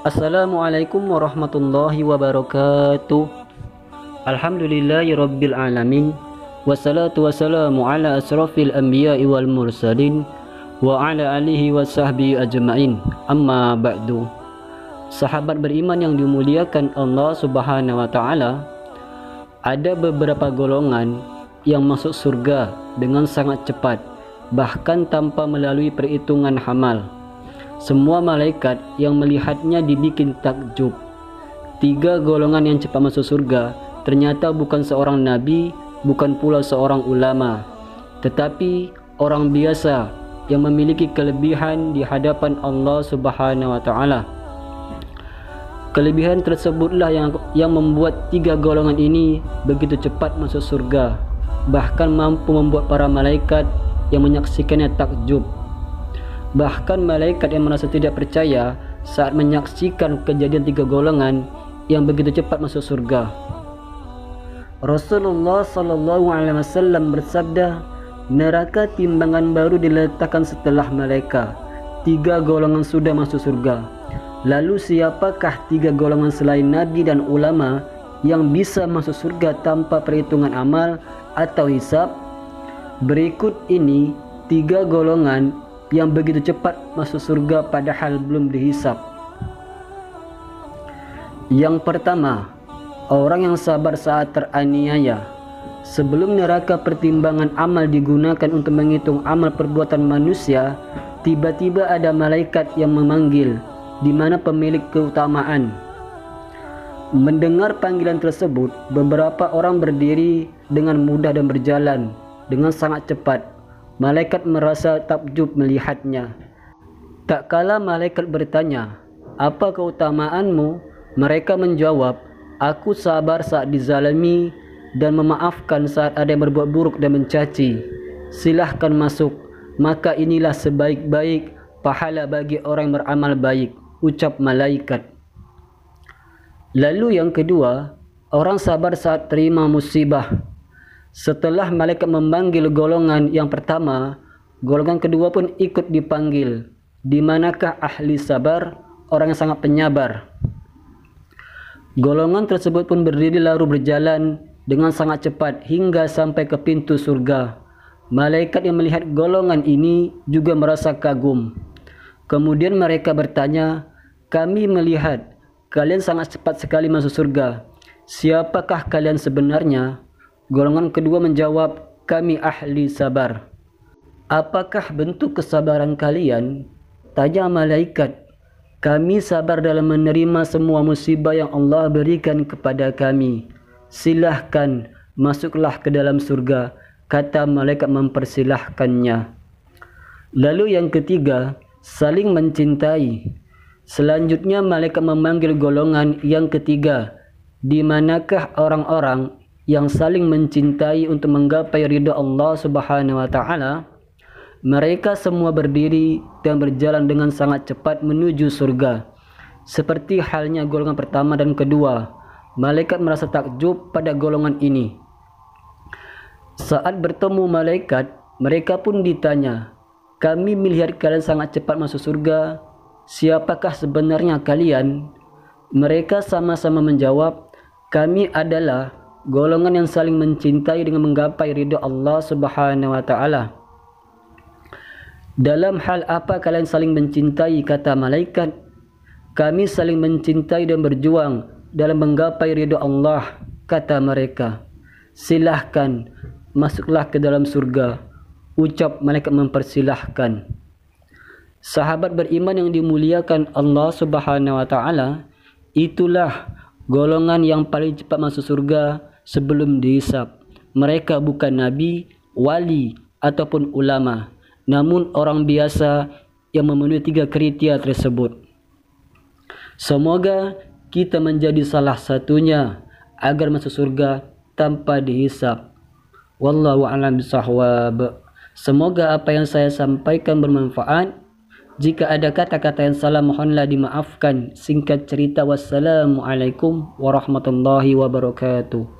Assalamualaikum warahmatullahi wabarakatuh. Alhamdulillahirabbil alamin. Wassalatu wassalamu ala asrafil anbiya'i wal mursalin wa ala alihi wa sahbihi ajma'in. Amma ba'du. Sahabat beriman yang dimuliakan Allah Subhanahu wa taala, ada beberapa golongan yang masuk surga dengan sangat cepat, bahkan tanpa melalui perhitungan amal. Semua malaikat yang melihatnya dibikin takjub. 3 golongan yang cepat masuk surga ternyata bukan seorang nabi, bukan pula seorang ulama, tetapi orang biasa yang memiliki kelebihan di hadapan Allah Subhanahu wa taala. Kelebihan tersebutlah yang membuat 3 golongan ini begitu cepat masuk surga, bahkan mampu membuat para malaikat yang menyaksikannya takjub. Bahkan malaikat yang merasa tidak percaya saat menyaksikan kejadian 3 golongan yang begitu cepat masuk surga. Rasulullah sallallahu alaihi wasallam bersabda, neraka timbangan baru diletakkan setelah mereka. 3 golongan sudah masuk surga. Lalu siapakah 3 golongan selain nabi dan ulama yang bisa masuk surga tanpa perhitungan amal atau hisab? Berikut ini 3 golongan yang begitu cepat masuk surga padahal belum dihisab. Yang pertama, orang yang sabar saat teraniaya. Sebelum neraka pertimbangan amal digunakan untuk menghitung amal perbuatan manusia, tiba-tiba ada malaikat yang memanggil, di mana pemilik keutamaan. Mendengar panggilan tersebut, beberapa orang berdiri dengan mudah dan berjalan dengan sangat cepat. Malaikat merasa takjub melihatnya. Tak kala malaikat bertanya, "Apa keutamaanmu?" Mereka menjawab, "Aku sabar saat dizalimi dan memaafkan saat ada yang berbuat buruk dan mencaci. Silahkan masuk, maka inilah sebaik-baik pahala bagi orang yang beramal baik," ucap malaikat. Lalu yang kedua, orang sabar saat terima musibah. Setelah malaikat memanggil golongan yang pertama, golongan kedua pun ikut dipanggil. Di manakah ahli sabar? Orang yang sangat penyabar. Golongan tersebut pun berdiri lalu berjalan dengan sangat cepat hingga sampai ke pintu surga. Malaikat yang melihat golongan ini juga merasa kagum. Kemudian mereka bertanya, "Kami melihat kalian sangat cepat sekali masuk surga. Siapakah kalian sebenarnya?" Golongan kedua menjawab, "Kami ahli sabar." "Apakah bentuk kesabaran kalian?" tanya malaikat. "Kami sabar dalam menerima semua musibah yang Allah berikan kepada kami." "Silahkan, masuklah ke dalam surga," kata malaikat mempersilahkannya. Lalu yang ketiga, saling mencintai. Selanjutnya malaikat memanggil golongan yang ketiga. Di manakah orang-orang yang saling mencintai untuk menggapai ridha Allah Subhanahu wa taala? Mereka semua berdiri dan berjalan dengan sangat cepat menuju surga. Seperti halnya golongan pertama dan kedua, malaikat merasa takjub pada golongan ini. Saat bertemu malaikat, mereka pun ditanya, "Kami melihat kalian sangat cepat masuk surga. Siapakah sebenarnya kalian?" Mereka sama-sama menjawab, "Kami adalah golongan yang saling mencintai dengan menggapai ridha Allah Subhanahu wa taala." "Dalam hal apa kalian saling mencintai?" kata malaikat. "Kami saling mencintai dan berjuang dalam menggapai ridha Allah," kata mereka. "Silahkan, masuklah ke dalam surga," ucap malaikat mempersilahkan. Sahabat beriman yang dimuliakan Allah Subhanahu wa taala, itulah golongan yang paling cepat masuk surga sebelum dihisab. Mereka bukan nabi, wali ataupun ulama, namun orang biasa yang memenuhi 3 kriteria tersebut. Semoga kita menjadi salah satunya agar masuk surga tanpa dihisab. Wallahu a'lam bishawab. Semoga apa yang saya sampaikan bermanfaat. Jika ada kata-kata yang salah, mohonlah dimaafkan. Singkat cerita, wassalamualaikum warahmatullahi wabarakatuh.